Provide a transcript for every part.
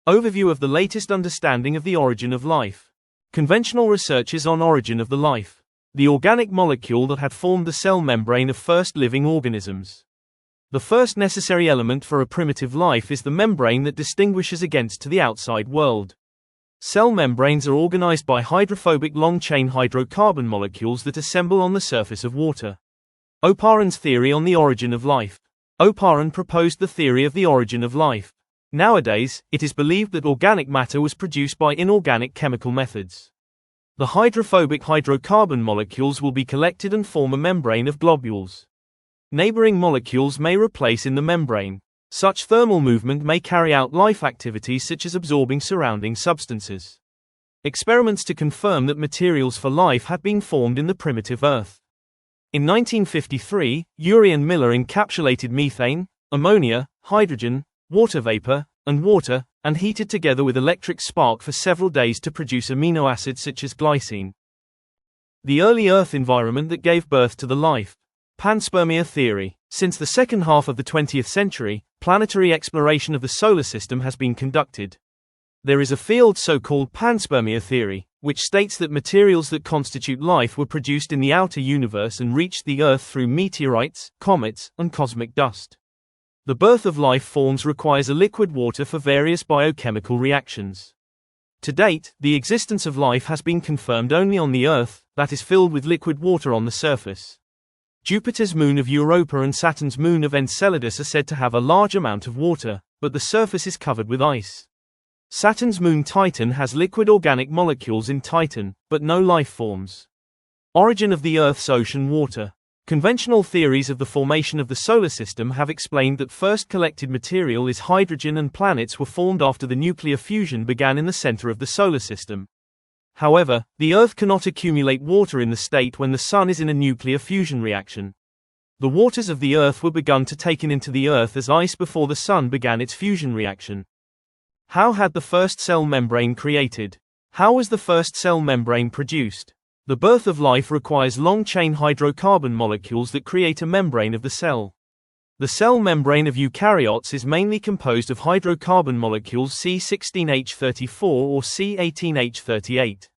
Overview of the latest understanding of the origin of life. Conventional researches on origin of the life. The organic molecule that had formed the cell membrane of first living organisms. The first necessary element for a primitive life is the membrane that distinguishes against to the outside world. Cell membranes are organized by hydrophobic long-chain hydrocarbon molecules that assemble on the surface of water. Oparin's theory on the origin of life. Oparin proposed the theory of the origin of life. Nowadays, it is believed that organic matter was produced by inorganic chemical methods. The hydrophobic hydrocarbon molecules will be collected and form a membrane of globules. Neighboring molecules may replace in the membrane. Such thermal movement may carry out life activities such as absorbing surrounding substances. Experiments to confirm that materials for life had been formed in the primitive Earth. In 1953, Urey and Miller encapsulated methane, ammonia, hydrogen, water vapor, and heated together with electric spark for several days to produce amino acids such as glycine. The early Earth environment that gave birth to the life. Panspermia theory. Since the second half of the 20th century, planetary exploration of the solar system has been conducted. There is a field so-called panspermia theory, which states that materials that constitute life were produced in the outer universe and reached the Earth through meteorites, comets, and cosmic dust. The birth of life forms requires a liquid water for various biochemical reactions. To date, the existence of life has been confirmed only on the Earth, that is filled with liquid water on the surface. Jupiter's moon of Europa and Saturn's moon of Enceladus are said to have a large amount of water, but the surface is covered with ice. Saturn's moon Titan has liquid organic molecules in Titan, but no life forms. Origin of the Earth's ocean water. Conventional theories of the formation of the solar system have explained that first collected material is hydrogen and planets were formed after the nuclear fusion began in the center of the solar system. However, the Earth cannot accumulate water in the state when the Sun is in a nuclear fusion reaction. The waters of the Earth were begun to taken into the Earth as ice before the Sun began its fusion reaction. How had the first cell membrane created? How was the first cell membrane produced? The birth of life requires long-chain hydrocarbon molecules that create a membrane of the cell. The cell membrane of eukaryotes is mainly composed of hydrocarbon molecules C16H34 or C18H38.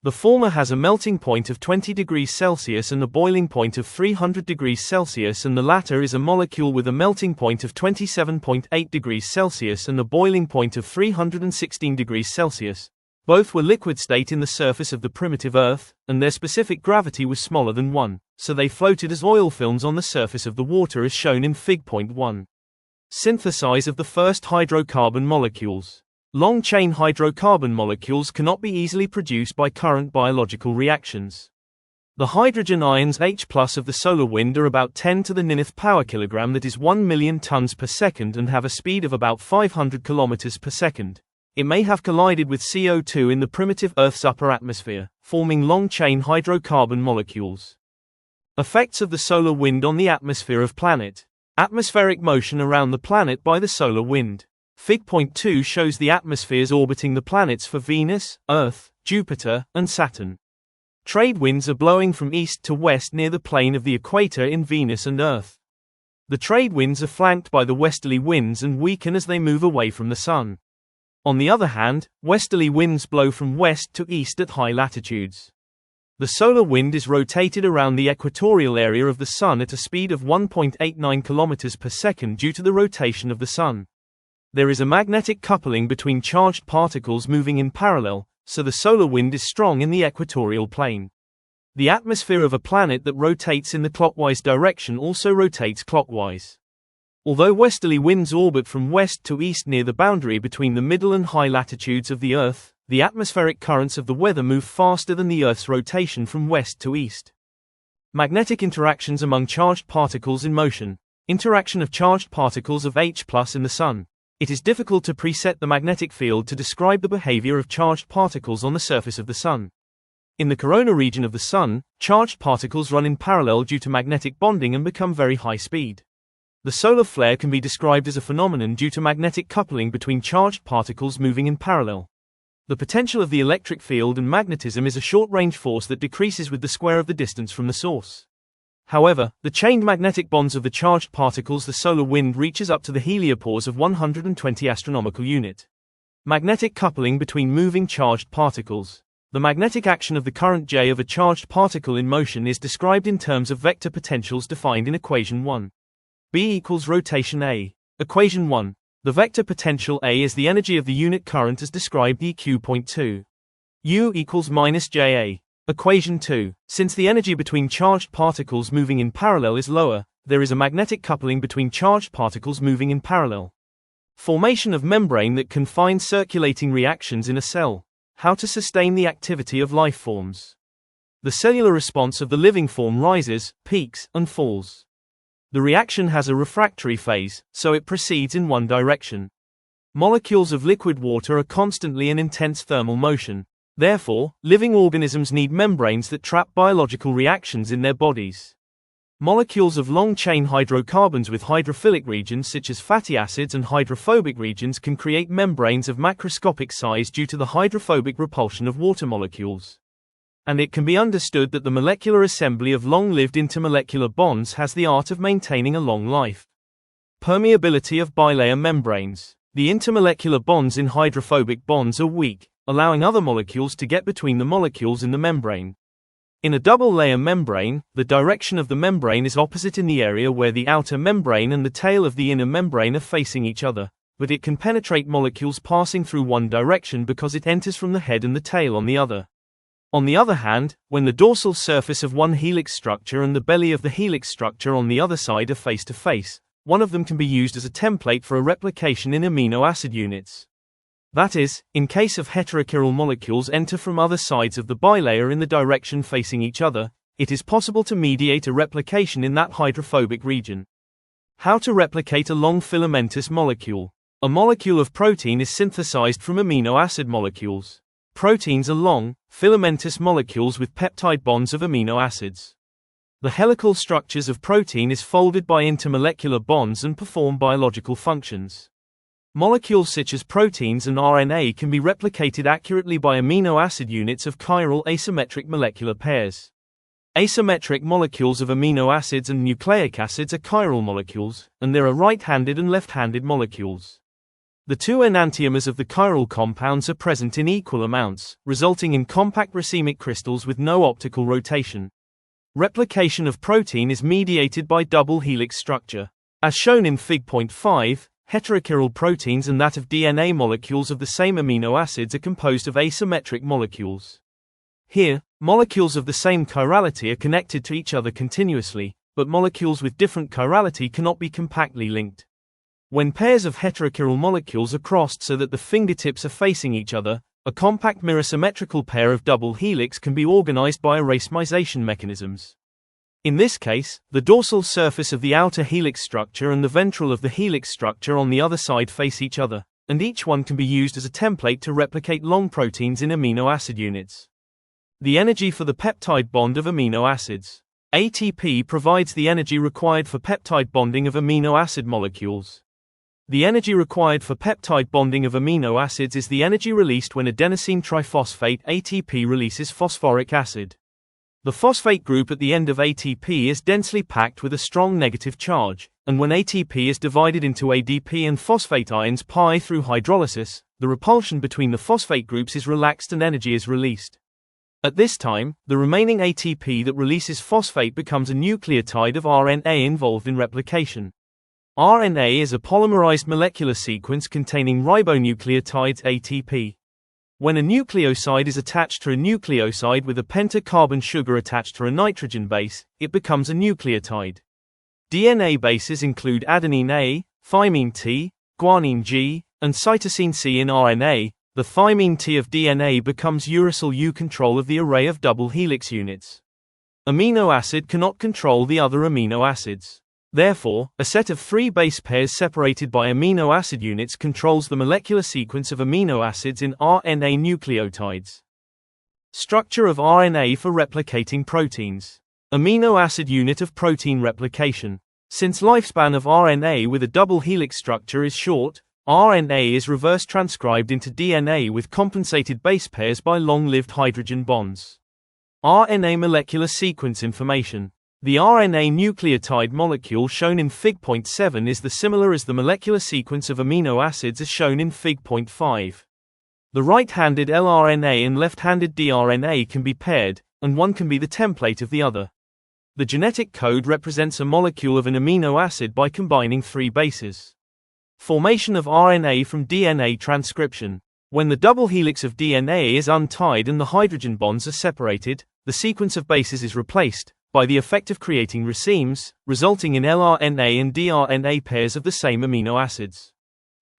The former has a melting point of 20 degrees Celsius and a boiling point of 300 degrees Celsius, and the latter is a molecule with a melting point of 27.8 degrees Celsius and a boiling point of 316 degrees Celsius. Both were liquid state in the surface of the primitive Earth, and their specific gravity was smaller than 1, so they floated as oil films on the surface of the water as shown in Fig. 1. Synthesize of the first hydrocarbon molecules. Long-chain hydrocarbon molecules cannot be easily produced by current biological reactions. The hydrogen ions H+ of the solar wind are about 10 to the ninth power kilogram, that is 1 million tons per second, and have a speed of about 500 kilometers per second. It may have collided with CO2 in the primitive Earth's upper atmosphere, forming long-chain hydrocarbon molecules. Effects of the solar wind on the atmosphere of planet. Atmospheric motion around the planet by the solar wind. Fig. 2 shows the atmospheres orbiting the planets for Venus, Earth, Jupiter, and Saturn. Trade winds are blowing from east to west near the plane of the equator in Venus and Earth. The trade winds are flanked by the westerly winds and weaken as they move away from the Sun. On the other hand, westerly winds blow from west to east at high latitudes. The solar wind is rotated around the equatorial area of the Sun at a speed of 1.89 km per second due to the rotation of the Sun. There is a magnetic coupling between charged particles moving in parallel, so the solar wind is strong in the equatorial plane. The atmosphere of a planet that rotates in the clockwise direction also rotates clockwise. Although westerly winds orbit from west to east near the boundary between the middle and high latitudes of the Earth, the atmospheric currents of the weather move faster than the Earth's rotation from west to east. Magnetic interactions among charged particles in motion. Interaction of charged particles of H+ in the Sun. It is difficult to preset the magnetic field to describe the behavior of charged particles on the surface of the Sun. In the corona region of the Sun, charged particles run in parallel due to magnetic bonding and become very high speed. The solar flare can be described as a phenomenon due to magnetic coupling between charged particles moving in parallel. The potential of the electric field and magnetism is a short-range force that decreases with the square of the distance from the source. However, the chained magnetic bonds of the charged particles, the solar wind reaches up to the heliopause of 120 astronomical unit. Magnetic coupling between moving charged particles. The magnetic action of the current J of a charged particle in motion is described in terms of vector potentials defined in equation 1. B equals rotation A. Equation 1. The vector potential A is the energy of the unit current as described eq.2. U equals minus JA. Equation 2. Since the energy between charged particles moving in parallel is lower, there is a magnetic coupling between charged particles moving in parallel. Formation of membrane that confines circulating reactions in a cell. How to sustain the activity of life forms. The cellular response of the living form rises, peaks, and falls. The reaction has a refractory phase, so it proceeds in one direction. Molecules of liquid water are constantly in intense thermal motion. Therefore, living organisms need membranes that trap biological reactions in their bodies. Molecules of long-chain hydrocarbons with hydrophilic regions such as fatty acids and hydrophobic regions can create membranes of macroscopic size due to the hydrophobic repulsion of water molecules. And it can be understood that the molecular assembly of long-lived intermolecular bonds has the art of maintaining a long life. Permeability of bilayer membranes. The intermolecular bonds in hydrophobic bonds are weak, allowing other molecules to get between the molecules in the membrane. In a double-layer membrane, the direction of the membrane is opposite in the area where the outer membrane and the tail of the inner membrane are facing each other, but it can penetrate molecules passing through one direction because it enters from the head and the tail on the other. On the other hand, when the dorsal surface of one helix structure and the belly of the helix structure on the other side are face to face, one of them can be used as a template for a replication in amino acid units. That is, in case of heterochiral molecules enter from other sides of the bilayer in the direction facing each other, it is possible to mediate a replication in that hydrophobic region. How to replicate a long filamentous molecule. A molecule of protein is synthesized from amino acid molecules. Proteins are long, filamentous molecules with peptide bonds of amino acids. The helical structures of protein is folded by intermolecular bonds and perform biological functions. Molecules such as proteins and RNA can be replicated accurately by amino acid units of chiral asymmetric molecular pairs. Asymmetric molecules of amino acids and nucleic acids are chiral molecules, and there are right-handed and left-handed molecules. The two enantiomers of the chiral compounds are present in equal amounts, resulting in compact racemic crystals with no optical rotation. Replication of protein is mediated by double helix structure. As shown in Fig.5, heterochiral proteins and that of DNA molecules of the same amino acids are composed of asymmetric molecules. Here, molecules of the same chirality are connected to each other continuously, but molecules with different chirality cannot be compactly linked. When pairs of heterochiral molecules are crossed so that the fingertips are facing each other, a compact mirror-symmetrical pair of double helix can be organized by racemization mechanisms. In this case, the dorsal surface of the outer helix structure and the ventral of the helix structure on the other side face each other, and each one can be used as a template to replicate long proteins in amino acid units. The energy for the peptide bond of amino acids. ATP provides the energy required for peptide bonding of amino acid molecules. The energy required for peptide bonding of amino acids is the energy released when adenosine triphosphate ATP releases phosphoric acid. The phosphate group at the end of ATP is densely packed with a strong negative charge, and when ATP is divided into ADP and phosphate ions pi through hydrolysis, the repulsion between the phosphate groups is relaxed and energy is released. At this time, the remaining ATP that releases phosphate becomes a nucleotide of RNA involved in replication. RNA is a polymerized molecular sequence containing ribonucleotides ATP. When a nucleoside is attached to a nucleoside with a pentacarbon sugar attached to a nitrogen base, it becomes a nucleotide. DNA bases include adenine A, thymine T, guanine G, and cytosine C in RNA. The thymine T of DNA becomes uracil U control of the array of double helix units. Amino acid cannot control the other amino acids. Therefore, a set of three base pairs separated by amino acid units controls the molecular sequence of amino acids in RNA nucleotides. Structure of RNA for replicating proteins. Amino acid unit of protein replication. Since lifespan of RNA with a double helix structure is short, RNA is reverse transcribed into DNA with compensated base pairs by long-lived hydrogen bonds. RNA molecular sequence information. The RNA nucleotide molecule shown in Fig.7 is the similar as the molecular sequence of amino acids as shown in Fig.5. The right-handed lRNA and left-handed tRNA can be paired, and one can be the template of the other. The genetic code represents a molecule of an amino acid by combining 3 bases. Formation of RNA from DNA transcription. When the double helix of DNA is untied and the hydrogen bonds are separated, the sequence of bases is replaced by the effect of creating racemes, resulting in lRNA and dRNA pairs of the same amino acids.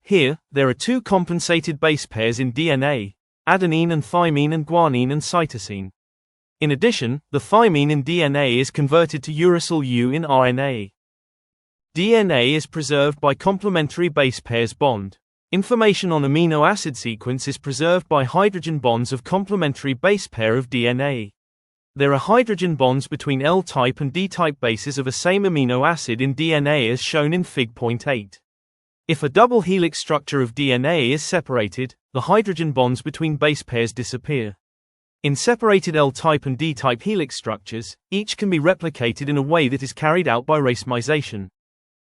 Here, there are 2 compensated base pairs in DNA, adenine and thymine and guanine and cytosine. In addition, the thymine in DNA is converted to uracil U in RNA. DNA is preserved by complementary base pairs bond. Information on amino acid sequence is preserved by hydrogen bonds of complementary base pair of DNA. There are hydrogen bonds between L-type and D-type bases of a same amino acid in DNA as shown in Fig. 8. If a double helix structure of DNA is separated, the hydrogen bonds between base pairs disappear. In separated L-type and D-type helix structures, each can be replicated in a way that is carried out by racemization.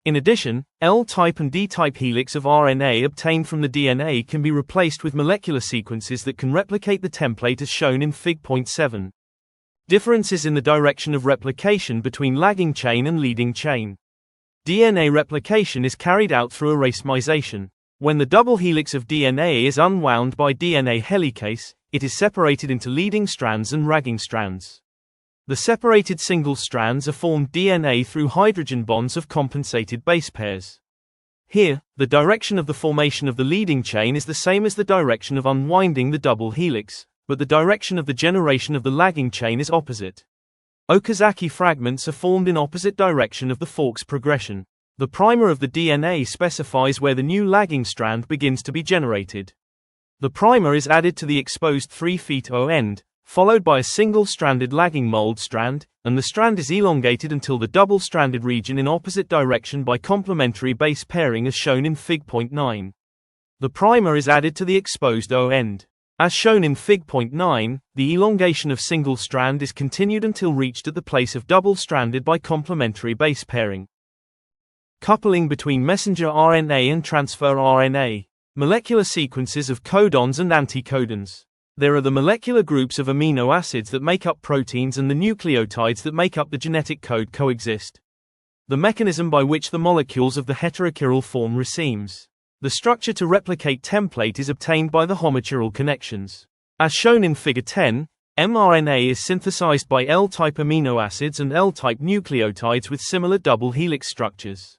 In addition, L-type and D-type helix of RNA obtained from the DNA can be replaced with molecular sequences that can replicate the template as shown in Fig. 7. Differences in the direction of replication between lagging chain and leading chain. DNA replication is carried out through a racemization. When the double helix of DNA is unwound by DNA helicase, it is separated into leading strands and lagging strands. The separated single strands are formed DNA through hydrogen bonds of compensated base pairs. Here, the direction of the formation of the leading chain is the same as the direction of unwinding the double helix, but the direction of the generation of the lagging chain is opposite. Okazaki fragments are formed in opposite direction of the fork's progression. The primer of the DNA specifies where the new lagging strand begins to be generated. The primer is added to the exposed 3' O end, followed by a single-stranded lagging mold strand, and the strand is elongated until the double-stranded region in opposite direction by complementary base pairing as shown in Fig. 9. The primer is added to the exposed O end. As shown in Fig. 9, the elongation of single strand is continued until reached at the place of double-stranded by complementary base pairing. Coupling between messenger RNA and transfer RNA. Molecular sequences of codons and anticodons. There are the molecular groups of amino acids that make up proteins and the nucleotides that make up the genetic code coexist. The mechanism by which the molecules of the heterochiral form racemes. The structure to replicate template is obtained by the homochiral connections. As shown in Figure 10, mRNA is synthesized by L-type amino acids and L-type nucleotides with similar double helix structures.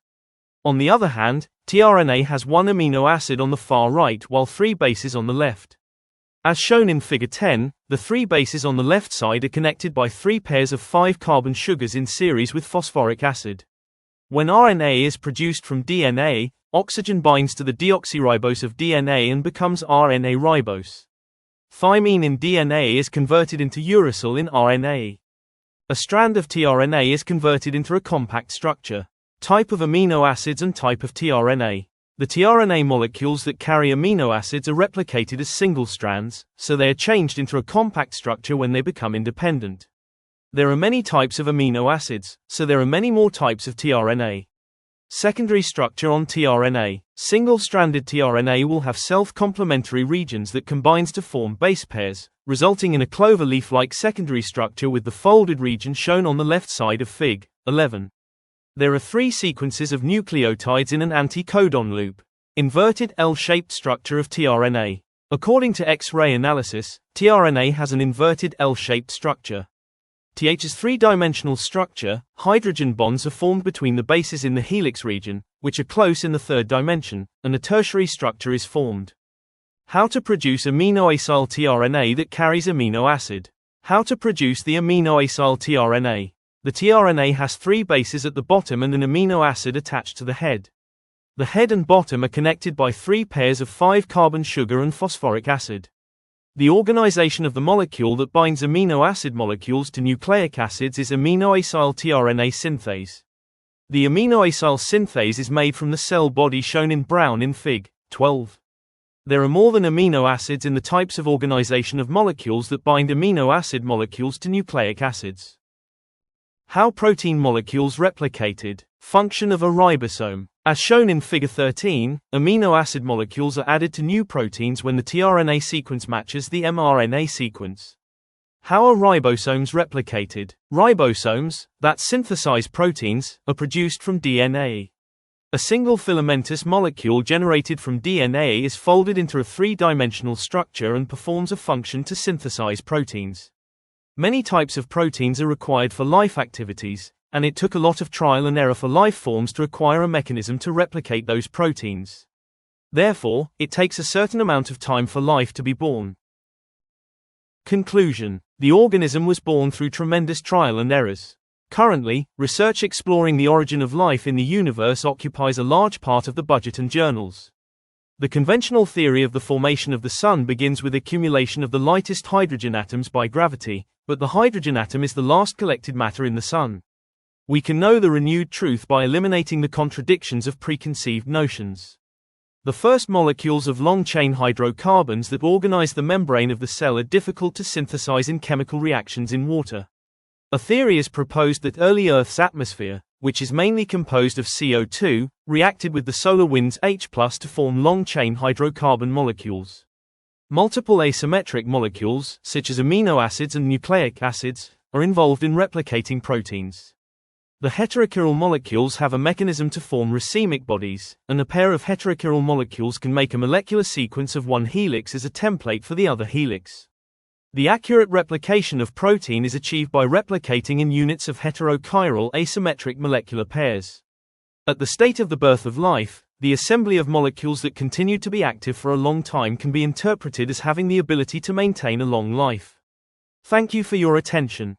On the other hand, tRNA has 1 amino acid on the far right while 3 bases on the left. As shown in Figure 10, the 3 bases on the left side are connected by 3 pairs of 5-carbon sugars in series with phosphoric acid. When RNA is produced from DNA, oxygen binds to the deoxyribose of DNA and becomes RNA ribose. Thymine in DNA is converted into uracil in RNA. A strand of tRNA is converted into a compact structure. Type of amino acids and type of tRNA. The tRNA molecules that carry amino acids are replicated as single strands, so they are changed into a compact structure when they become independent. There are many types of amino acids, so there are many more types of tRNA. Secondary structure on tRNA. Single-stranded tRNA will have self-complementary regions that combines to form base pairs, resulting in a clover leaf-like secondary structure with the folded region shown on the left side of Fig. 11. There are 3 sequences of nucleotides in an anticodon loop. Inverted L-shaped structure of tRNA. According to X-ray analysis, tRNA has an inverted L-shaped structure. TH's 3-dimensional structure, hydrogen bonds are formed between the bases in the helix region, which are close in the 3rd dimension, and a tertiary structure is formed. How to produce aminoacyl tRNA that carries amino acid. How to produce the aminoacyl tRNA. The tRNA has 3 bases at the bottom and an amino acid attached to the head. The head and bottom are connected by 3 pairs of 5-carbon sugar and phosphoric acid. The organization of the molecule that binds amino acid molecules to nucleic acids is aminoacyl tRNA synthase. The aminoacyl synthase is made from the cell body shown in brown in Fig. 12. There are more than amino acids in the types of organization of molecules that bind amino acid molecules to nucleic acids. How protein molecules replicated. Function of a ribosome. As shown in Figure 13, amino acid molecules are added to new proteins when the tRNA sequence matches the mRNA sequence. How are ribosomes replicated? Ribosomes, that synthesize proteins, are produced from DNA. A single filamentous molecule generated from DNA is folded into a three-dimensional structure and performs a function to synthesize proteins. Many types of proteins are required for life activities, and it took a lot of trial and error for life forms to acquire a mechanism to replicate those proteins. Therefore, it takes a certain amount of time for life to be born. Conclusion: the organism was born through tremendous trial and errors. Currently, research exploring the origin of life in the universe occupies a large part of the budget and journals. The conventional theory of the formation of the Sun begins with accumulation of the lightest hydrogen atoms by gravity, but the hydrogen atom is the last collected matter in the Sun. We can know the renewed truth by eliminating the contradictions of preconceived notions. The first molecules of long-chain hydrocarbons that organize the membrane of the cell are difficult to synthesize in chemical reactions in water. A theory is proposed that early Earth's atmosphere, which is mainly composed of CO2, reacted with the solar wind's H+ to form long-chain hydrocarbon molecules. Multiple asymmetric molecules, such as amino acids and nucleic acids, are involved in replicating proteins. The heterochiral molecules have a mechanism to form racemic bodies, and a pair of heterochiral molecules can make a molecular sequence of one helix as a template for the other helix. The accurate replication of protein is achieved by replicating in units of heterochiral asymmetric molecular pairs. At the state of the birth of life, the assembly of molecules that continue to be active for a long time can be interpreted as having the ability to maintain a long life. Thank you for your attention.